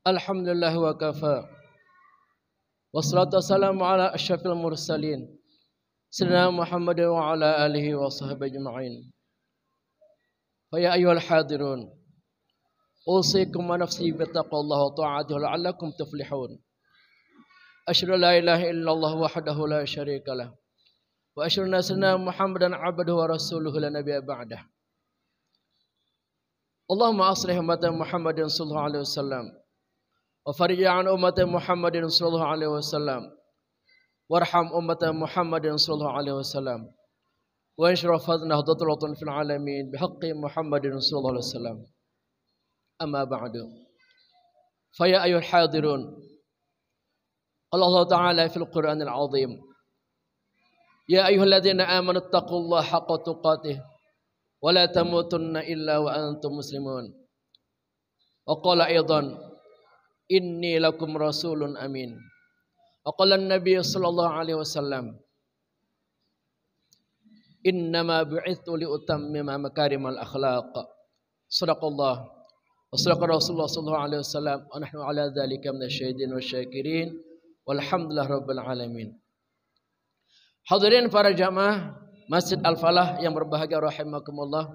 Alhamdulillah wa kafa. Wassalatu wassalamu ala asyrafil mursalin. Sayyidina Muhammad wa ala alihi wa sahbihi ajma'in. Fa ya ayyuhal hadirun, usikum wa nafsi bittaqwallahi wa ta'atihi la'allakum tuflihun. Asyhadu an la ilaha illallah wahdahu la syarika lah. Wa asyhadu anna sayyidina Muhammadan 'abduhu wa rasuluhu la nabiyya ba'dah. Allahumma aslih ummata Muhammadin sallallahu alaihi wasallam. Wa farij an ummati Muhammadin sallallahu alaihi wasallam. Warham ummata Muhammadin sallallahu alaihi wasallam. Wa anshur fadna hudratun fil alamin bihaqqi Muhammadin sallallahu alaihi wasallam. Amma ba'du. Fa ya ayyuhal hadirun. Allah Ta'ala fil Qur'anil azim. Ya ayyuhalladzina amanu taqullaha haqqa tuqatih wa la tamutunna illa wa antum muslimun. Wa qala aidan inni lakum rasulun amin. Wa qala an-nabiy sallallahu alaihi wasallam innama bu'ithu li utammima makarimal akhlaq. Shadaqallah wa sadaqa Rasulullah sallallahu alaihi wasallam wa nahnu ala dzalika minasyahidin wasyakirin walhamdulillah rabbil alamin. Hadirin para jamaah Masjid Al-Falah yang berbahagia rahimakumullah.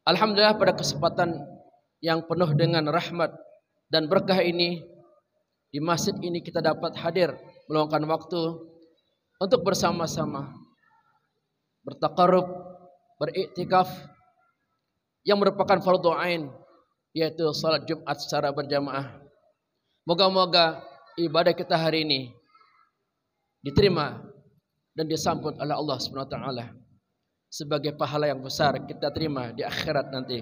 Alhamdulillah pada kesempatan yang penuh dengan rahmat dan berkah ini, di masjid ini kita dapat hadir meluangkan waktu untuk bersama-sama bertaqarrub, beriktikaf yang merupakan fardhu ain, yaitu salat Jumat secara berjamaah. Moga-moga ibadah kita hari ini diterima dan disambut oleh Allah Subhanahu wa taala sebagai pahala yang besar kita terima di akhirat nanti.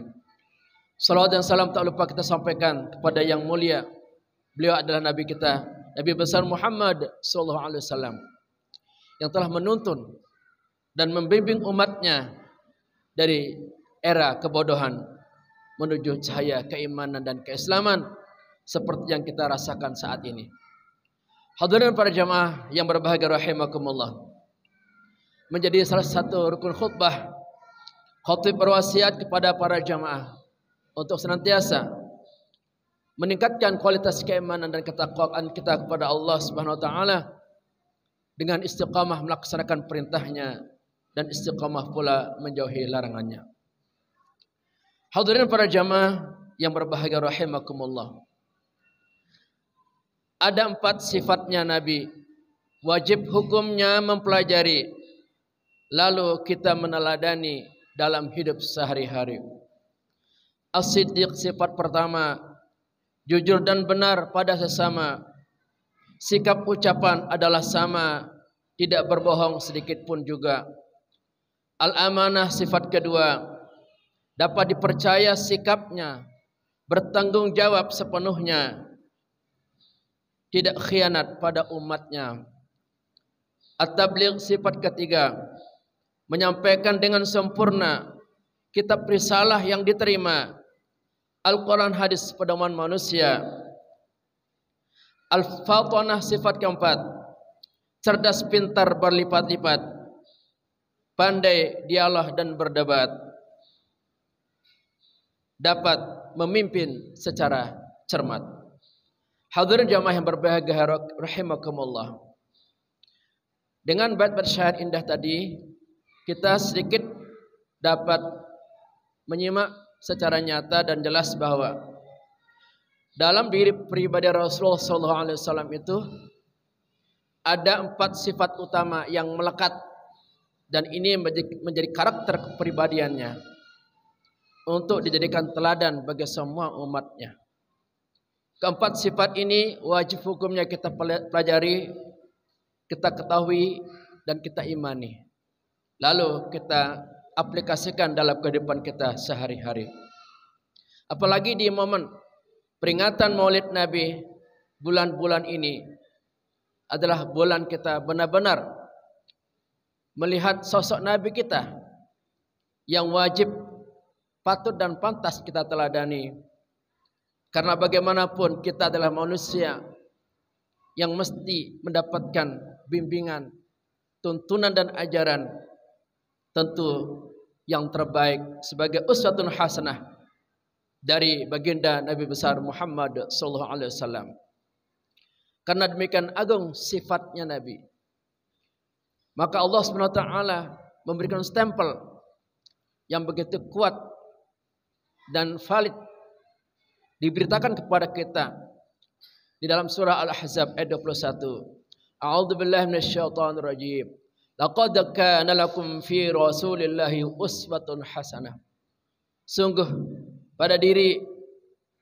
Salawat dan salam tak lupa kita sampaikan kepada yang mulia. Beliau adalah Nabi kita, Nabi besar Muhammad sallallahu alaihi wasallam, yang telah menuntun dan membimbing umatnya dari era kebodohan menuju cahaya keimanan dan keislaman seperti yang kita rasakan saat ini. Hadirin para jamaah yang berbahagia rahimakumullah. Menjadi salah satu rukun khutbah, khatib berwasiat kepada para jamaah untuk senantiasa meningkatkan kualitas keimanan dan ketakwaan kita kepada Allah Subhanahu wa taala dengan istiqamah melaksanakan perintahnya dan istiqamah pula menjauhi larangannya. Hadirin para jamaah yang berbahagia rahimakumullah. Ada 4 sifatnya Nabi, wajib hukumnya mempelajari, lalu kita meneladani dalam hidup sehari-hari. As-Siddiq sifat pertama, jujur dan benar pada sesama. Sikap ucapan adalah sama, tidak berbohong sedikit pun juga. Al-Amanah sifat kedua, dapat dipercaya sikapnya, bertanggung jawab sepenuhnya, tidak khianat pada umatnya. At-Tabligh sifat ketiga, menyampaikan dengan sempurna kitab risalah yang diterima, Al-Quran hadis pedoman manusia. Al-Fatanah sifat keempat, cerdas pintar berlipat-lipat, pandai dialog dan berdebat, dapat memimpin secara cermat. Hadirin jamaah yang berbahagia rahimakumullah. Dengan bait-bait syair indah tadi, kita sedikit dapat menyimak secara nyata dan jelas bahwa dalam diri pribadi Rasulullah SAW itu ada 4 sifat utama yang melekat, dan ini menjadi karakter kepribadiannya untuk dijadikan teladan bagi semua umatnya. Keempat sifat ini wajib hukumnya kita pelajari, kita ketahui dan kita imani, lalu kita aplikasikan dalam kehidupan kita sehari-hari. Apalagi di momen peringatan Maulid Nabi, bulan-bulan ini adalah bulan kita benar-benar melihat sosok Nabi kita yang wajib, patut dan pantas kita teladani. Karena bagaimanapun kita adalah manusia yang mesti mendapatkan bimbingan, tuntunan dan ajaran tentu yang terbaik sebagai uswatun hasanah dari baginda Nabi besar Muhammad sallallahu alaihi wasallam. Karena demikian agung sifatnya Nabi, maka Allah Subhanahu wa taala memberikan stempel yang begitu kuat dan valid diberitakan kepada kita di dalam surah Al-Ahzab ayat 21. A'udzu billahi minasyaitonir rajim. Laqad kana lakum fi Rasulillahi uswatun hasanah. Sungguh pada diri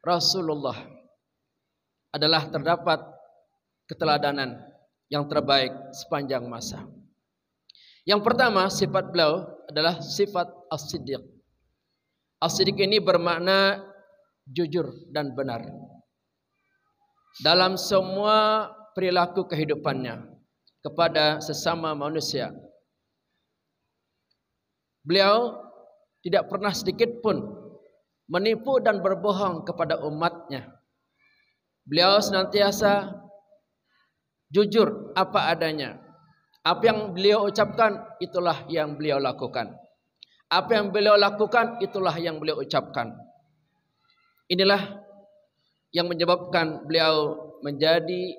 Rasulullah adalah terdapat keteladanan yang terbaik sepanjang masa. Yang pertama, sifat beliau adalah sifat as-siddiq. As-siddiq ini bermakna jujur dan benar dalam semua perilaku kehidupannya kepada sesama manusia. Beliau tidak pernah sedikit pun menipu dan berbohong kepada umatnya. Beliau senantiasa jujur apa adanya. Apa yang beliau ucapkan, itulah yang beliau lakukan. Apa yang beliau lakukan, itulah yang beliau ucapkan. Inilah yang menyebabkan beliau menjadi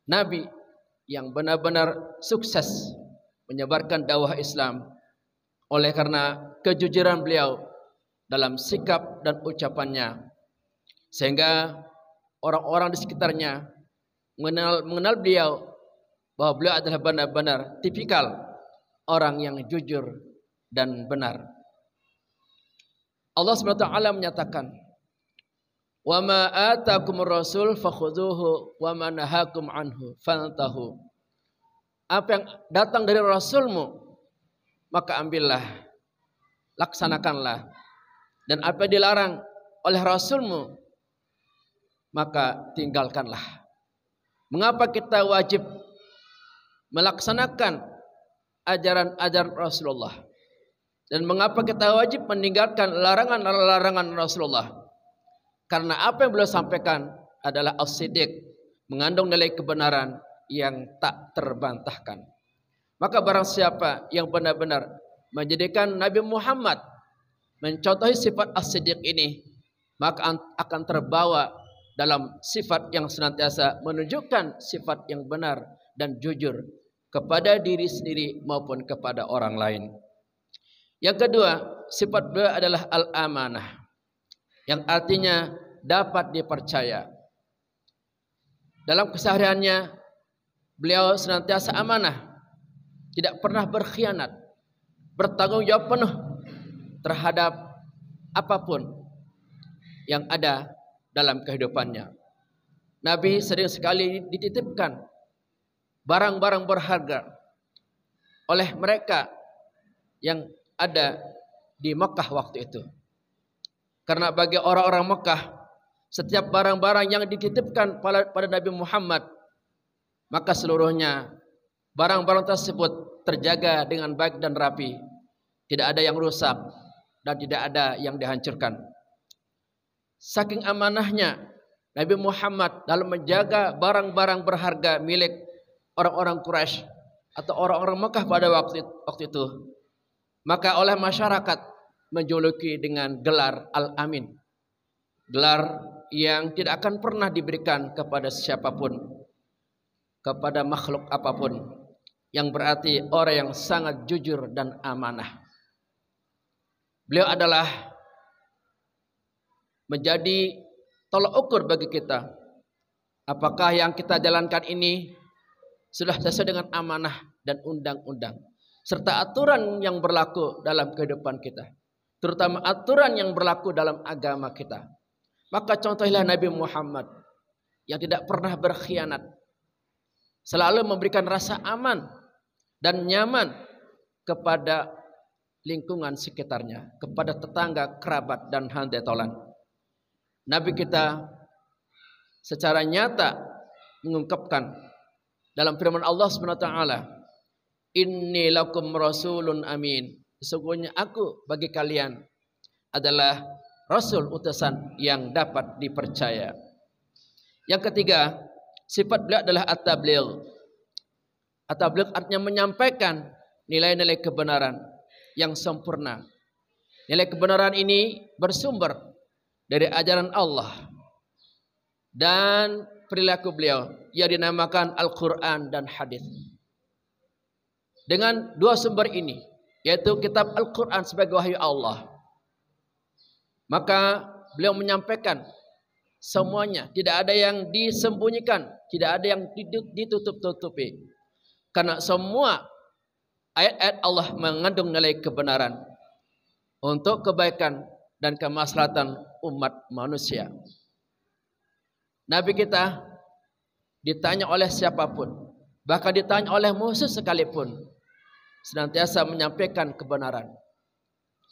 Nabi yang benar-benar sukses menyebarkan dakwah Islam oleh karena kejujuran beliau dalam sikap dan ucapannya, sehingga orang-orang di sekitarnya mengenal beliau bahwa beliau adalah benar-benar tipikal orang yang jujur dan benar. Allah SWT menyatakan, "Wa ma atakumur rasul fakhudhuhu wa ma nahakum anhu fantahu." Apa yang datang dari Rasulmu, maka ambillah, laksanakanlah. Dan apa yang dilarang oleh Rasulmu, maka tinggalkanlah. Mengapa kita wajib melaksanakan ajaran-ajaran Rasulullah? Dan mengapa kita wajib meninggalkan larangan-larangan Rasulullah? Karena apa yang beliau sampaikan adalah as-siddiq, mengandung nilai kebenaran yang tak terbantahkan. Maka barang siapa yang benar-benar menjadikan Nabi Muhammad mencontohi sifat as-siddiq ini, maka akan terbawa dalam sifat yang senantiasa menunjukkan sifat yang benar dan jujur kepada diri sendiri maupun kepada orang lain. Yang kedua, sifat beliau adalah al-amanah, yang artinya dapat dipercaya. Dalam kesehariannya, beliau senantiasa amanah, tidak pernah berkhianat, bertanggung jawab penuh terhadap apapun yang ada dalam kehidupannya. Nabi sering sekali dititipkan barang-barang berharga oleh mereka yang ada di Mekah waktu itu. Karena bagi orang-orang Mekah, setiap barang-barang yang dititipkan pada Nabi Muhammad, maka seluruhnya barang-barang tersebut terjaga dengan baik dan rapi. Tidak ada yang rusak dan tidak ada yang dihancurkan. Saking amanahnya Nabi Muhammad dalam menjaga barang-barang berharga milik orang-orang Quraisy atau orang-orang Mekah pada waktu itu, maka oleh masyarakat menjuluki dengan gelar Al-Amin, gelar yang tidak akan pernah diberikan kepada siapapun, kepada makhluk apapun, yang berarti orang yang sangat jujur dan amanah. Beliau adalah menjadi tolak ukur bagi kita, apakah yang kita jalankan ini sudah sesuai dengan amanah dan undang-undang serta aturan yang berlaku dalam kehidupan kita, terutama aturan yang berlaku dalam agama kita. Maka contohlah Nabi Muhammad yang tidak pernah berkhianat, selalu memberikan rasa aman dan nyaman kepada lingkungan sekitarnya, kepada tetangga, kerabat dan handai tolan. Nabi kita secara nyata mengungkapkan dalam firman Allah SWT, "Inni lakum rasulun amin." Sesungguhnya aku bagi kalian adalah rasul utusan yang dapat dipercaya. Yang ketiga, sifat beliau adalah at-tabligh. At-tabligh artinya menyampaikan nilai-nilai kebenaran yang sempurna Nilai kebenaran ini bersumber dari ajaran Allah dan perilaku beliau yang dinamakan Al-Quran dan hadis. Dengan dua sumber ini, yaitu kitab Al-Quran sebagai wahyu Allah, maka beliau menyampaikan semuanya, tidak ada yang disembunyikan, tidak ada yang ditutup-tutupi. Karena semua ayat-ayat Allah mengandung nilai kebenaran untuk kebaikan dan kemaslahatan umat manusia. Nabi kita ditanya oleh siapapun, bahkan ditanya oleh musuh sekalipun, senantiasa menyampaikan kebenaran.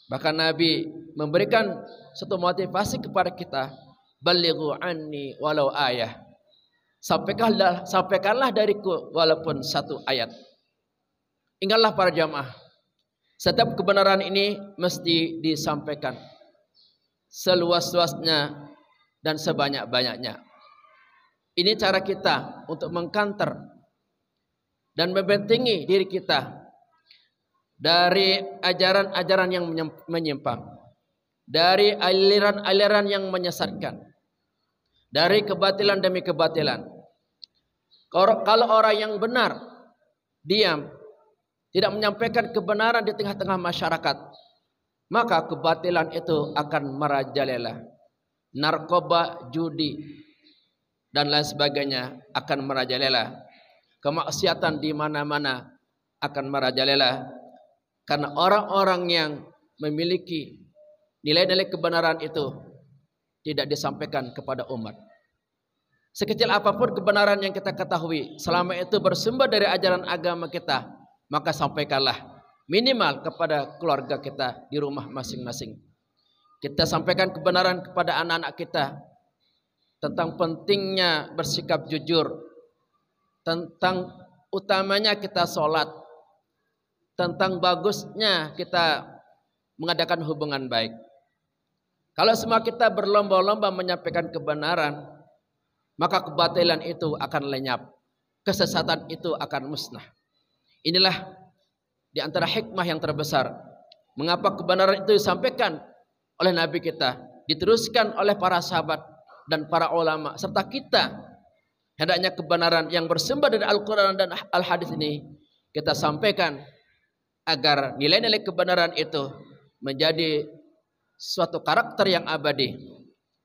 Bahkan Nabi memberikan satu motivasi kepada kita, balighu anni walau ayah. Sampaikanlah dariku walaupun satu ayat. Ingatlah para jamaah, setiap kebenaran ini mesti disampaikan seluas-luasnya dan sebanyak-banyaknya. Ini cara kita untuk mengkanter dan membentengi diri kita dari ajaran-ajaran yang menyimpang, dari aliran-aliran yang menyesatkan, dari kebatilan demi kebatilan. Kalau orang yang benar diam, tidak menyampaikan kebenaran di tengah-tengah masyarakat, maka kebatilan itu akan merajalela. Narkoba, judi, dan lain sebagainya akan merajalela. Kemaksiatan di mana-mana akan merajalela. Karena orang-orang yang memiliki nilai-nilai kebenaran itu tidak disampaikan kepada umat. Sekecil apapun kebenaran yang kita ketahui, selama itu bersumber dari ajaran agama kita, maka sampaikanlah minimal kepada keluarga kita di rumah masing-masing. Kita sampaikan kebenaran kepada anak-anak kita tentang pentingnya bersikap jujur, tentang utamanya kita sholat, tentang bagusnya kita mengadakan hubungan baik. Kalau semua kita berlomba-lomba menyampaikan kebenaran, maka kebatilan itu akan lenyap, kesesatan itu akan musnah. Inilah di antara hikmah yang terbesar mengapa kebenaran itu disampaikan oleh Nabi kita, diteruskan oleh para sahabat dan para ulama serta kita. Hendaknya kebenaran yang bersumber dari Al-Quran dan Al-Hadis ini kita sampaikan agar nilai-nilai kebenaran itu menjadi suatu karakter yang abadi,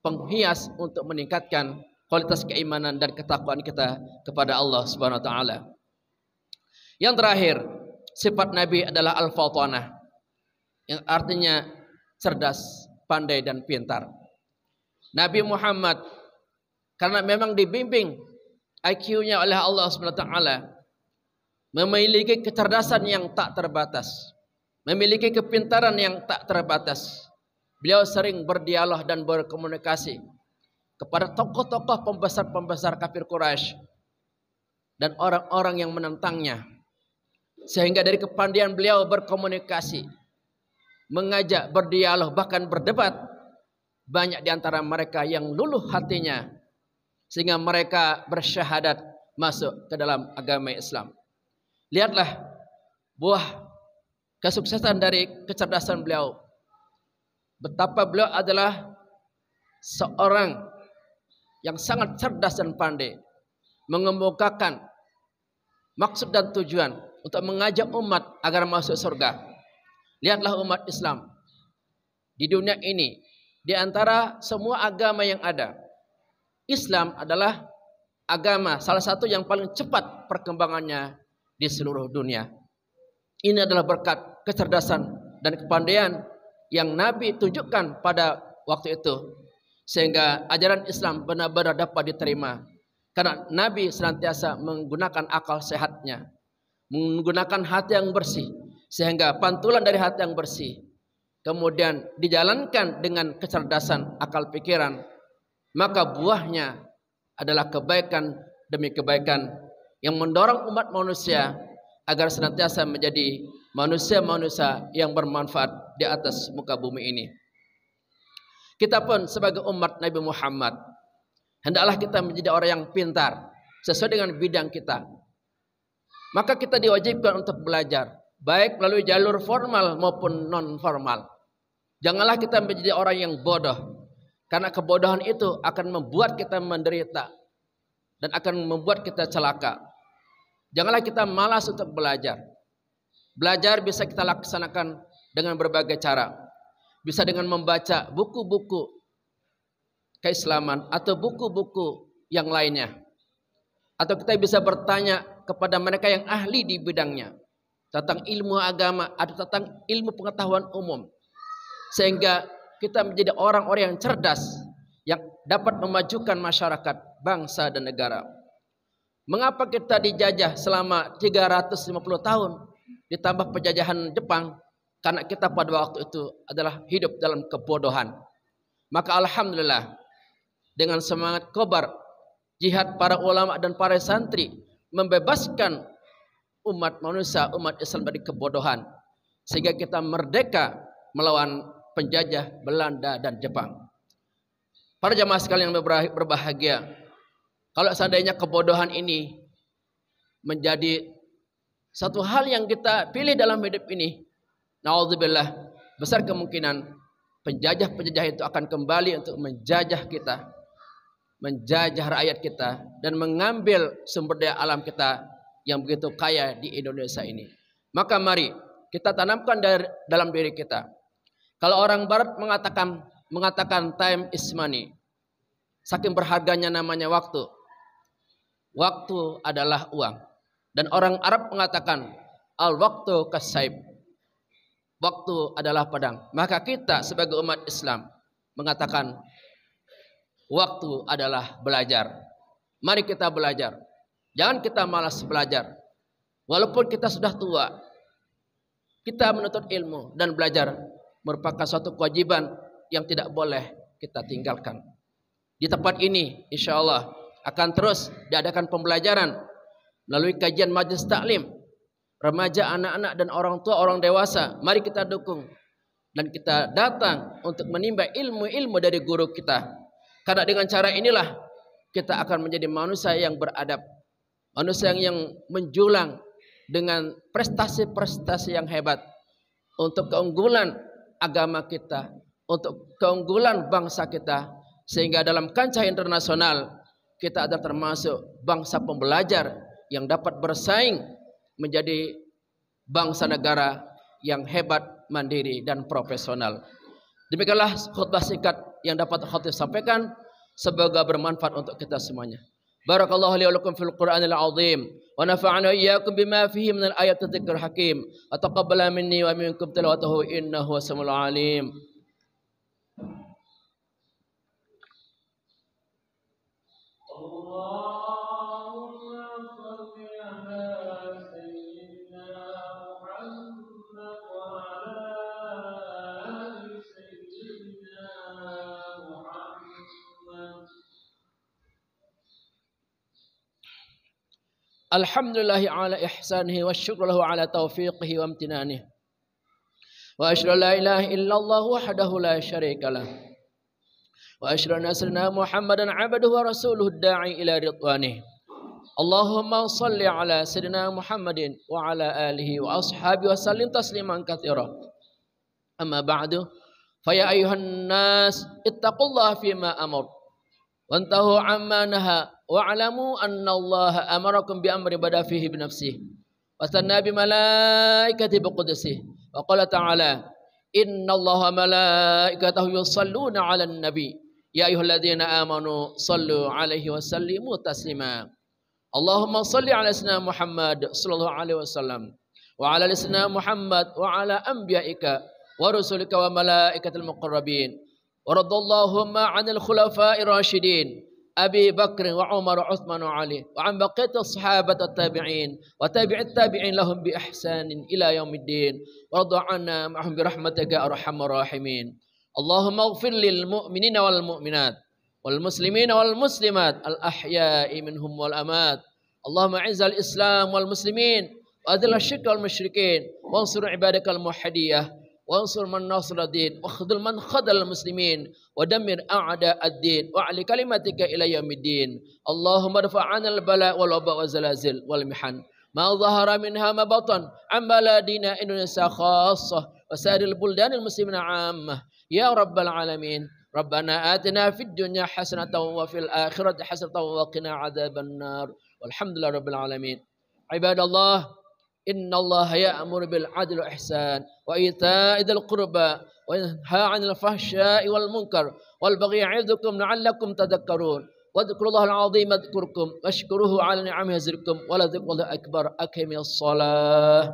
penghias untuk meningkatkan kualitas keimanan dan ketakwaan kita kepada Allah Subhanahu wa taala. Yang terakhir, sifat Nabi adalah al-fatanah, yang artinya cerdas, pandai dan pintar. Nabi Muhammad karena memang dibimbing IQ-nya oleh Allah Subhanahu wa taala, memiliki kecerdasan yang tak terbatas, memiliki kepintaran yang tak terbatas. Beliau sering berdialog dan berkomunikasi kepada tokoh-tokoh pembesar-pembesar kafir Quraisy dan orang-orang yang menentangnya. Sehingga dari kepandaian beliau berkomunikasi, mengajak, berdialog, bahkan berdebat, banyak di antara mereka yang luluh hatinya sehingga mereka bersyahadat masuk ke dalam agama Islam. Lihatlah buah kesuksesan dari kecerdasan beliau. Betapa beliau adalah seorang yang sangat cerdas dan pandai, mengemukakan maksud dan tujuan untuk mengajak umat agar masuk surga. Lihatlah umat Islam di dunia ini, di antara semua agama yang ada, Islam adalah agama salah satu yang paling cepat perkembangannya di seluruh dunia. Ini adalah berkat kecerdasan dan kepandaian yang Nabi tunjukkan pada waktu itu, sehingga ajaran Islam benar-benar dapat diterima. Karena Nabi senantiasa menggunakan akal sehatnya, menggunakan hati yang bersih, sehingga pantulan dari hati yang bersih kemudian dijalankan dengan kecerdasan akal pikiran, maka buahnya adalah kebaikan demi kebaikan yang mendorong umat manusia agar senantiasa menjadi manusia-manusia yang bermanfaat di atas muka bumi ini. Kita pun sebagai umat Nabi Muhammad, hendaklah kita menjadi orang yang pintar sesuai dengan bidang kita. Maka kita diwajibkan untuk belajar, baik melalui jalur formal maupun non formal. Janganlah kita menjadi orang yang bodoh. Karena kebodohan itu akan membuat kita menderita dan akan membuat kita celaka. Janganlah kita malas untuk belajar. Belajar bisa kita laksanakan dengan berbagai cara. Bisa dengan membaca buku-buku keislaman atau buku-buku yang lainnya. Atau kita bisa bertanya kepada mereka yang ahli di bidangnya tentang ilmu agama atau tentang ilmu pengetahuan umum. Sehingga kita menjadi orang-orang yang cerdas yang dapat memajukan masyarakat, bangsa dan negara. Mengapa kita dijajah selama 350 tahun ditambah penjajahan Jepang? Karena kita pada waktu itu adalah hidup dalam kebodohan. Maka alhamdulillah dengan semangat kobar jihad para ulama dan para santri membebaskan umat manusia, umat Islam dari kebodohan sehingga kita merdeka melawan penjajah Belanda dan Jepang. Para jamaah sekalian yang berbahagia, kalau seandainya kebodohan ini menjadi satu hal yang kita pilih dalam hidup ini, naudzubillah, besar kemungkinan penjajah-penjajah itu akan kembali untuk menjajah kita, menjajah rakyat kita, dan mengambil sumber daya alam kita yang begitu kaya di Indonesia ini. Maka mari kita tanamkan dalam diri kita. Kalau orang Barat mengatakan time is money, saking berharganya namanya waktu. Waktu adalah uang. Dan orang Arab mengatakan al-waktu kasaib. Waktu adalah pedang. Maka kita sebagai umat Islam mengatakan waktu adalah belajar. Mari kita belajar. Jangan kita malas belajar. Walaupun kita sudah tua, kita menuntut ilmu dan belajar merupakan suatu kewajiban yang tidak boleh kita tinggalkan. Di tempat ini insya Allah akan terus diadakan pembelajaran melalui kajian majelis taklim remaja, anak-anak dan orang tua, orang dewasa. Mari kita dukung dan kita datang untuk menimba ilmu-ilmu dari guru kita. Karena dengan cara inilah kita akan menjadi manusia yang beradab, manusia yang menjulang dengan prestasi-prestasi yang hebat untuk keunggulan agama kita, untuk keunggulan bangsa kita, sehingga dalam kancah internasional kita adalah termasuk bangsa pembelajar yang dapat bersaing menjadi bangsa negara yang hebat, mandiri dan profesional. Demikianlah khutbah singkat yang dapat khatib sampaikan, semoga bermanfaat untuk kita semuanya. Barakallahu li wa lakum fil Qur'anil azim wa nafa'ana iyyakum bima fihi minal ayati dzikril hakim wa taqabbala minni wa minkum tilawatahu innahu samiul alim. Alhamdulillahi ala ihsanihi wa syukru lahu ala taufiqihi wa amtinanihi. Wa asyhadu la ilaha illallah wahdahu la syarika lah. Wa asyhadu anna sayyidina Muhammadan abduhu wa rasuluhu da'i ila ridwanih. Allahumma salli ala sayyidina Muhammadin wa ala alihi wa ashabihi wa sallim tasliman katsira. Amma ba'du, fa ya ayyuhan nas ittaqullaha fima amar wantahu amma naha wa'lamu anna Allah amarakum bi amri bada fihi bi nafsihi wa sanna bi malaikati bi qudsihi wa qala ta'ala inna Allaha malaikatahu yusalluna 'alan nabi ya ayyuhalladzina amanu sallu 'alaihi wa sallimu taslima. Allahumma salli 'ala sayyidina Muhammad sallallahu alaihi wasallam wa 'ala sayyidina Muhammad wa 'ala anbiya'ika wa rusulika wa malaikatil muqarrabin. ورضى اللهم عن الخلفاء الراشدين أبي بكر وعمر وعثمان وعلي وعن بقية الصحابة التابعين وتابع التابعين لهم بإحسان إلى يوم الدين ورضى عنا معهم برحمتك أرحم الراحمين. اللهم اغفر للمؤمنين والمؤمنات والمسلمين والمسلمات الأحياء منهم والأموات. اللهم أعز الإسلام والمسلمين وأذل الشرك والمشركين وانصر عبادك الموحدين وانصر من ناصر الدين واخذل من خذل المسلمين ودمر أعداء الدين وأعلي كلمتك إلى يوم الدين. اللهم ارفع عنا البلاء والوباء والزلازل والمحن ما ظهر منها ما بطن عن بلادنا إندونيسيا خاصة وسائر البلدان المسلمين عامة ya rabbal alamin. Rabbana atina fid dunya hasanatan wa fil akhirati hasanatan wa qina adzabannar. Walhamdulillahi rabbil alamin. Ibadallah, innallaha ya'muru bil adli wal ihsan wa ita'i dzil qurba wa yanha 'anil fahsya'i wal munkar wal baghi ya'idukum la'allakum tadhakkarun. Wadhkurullahal 'azim yadhkurkum washkuruhu 'ala ni'amihi yazidkum wa la dzikrullahi akbar. Aqimish shalah.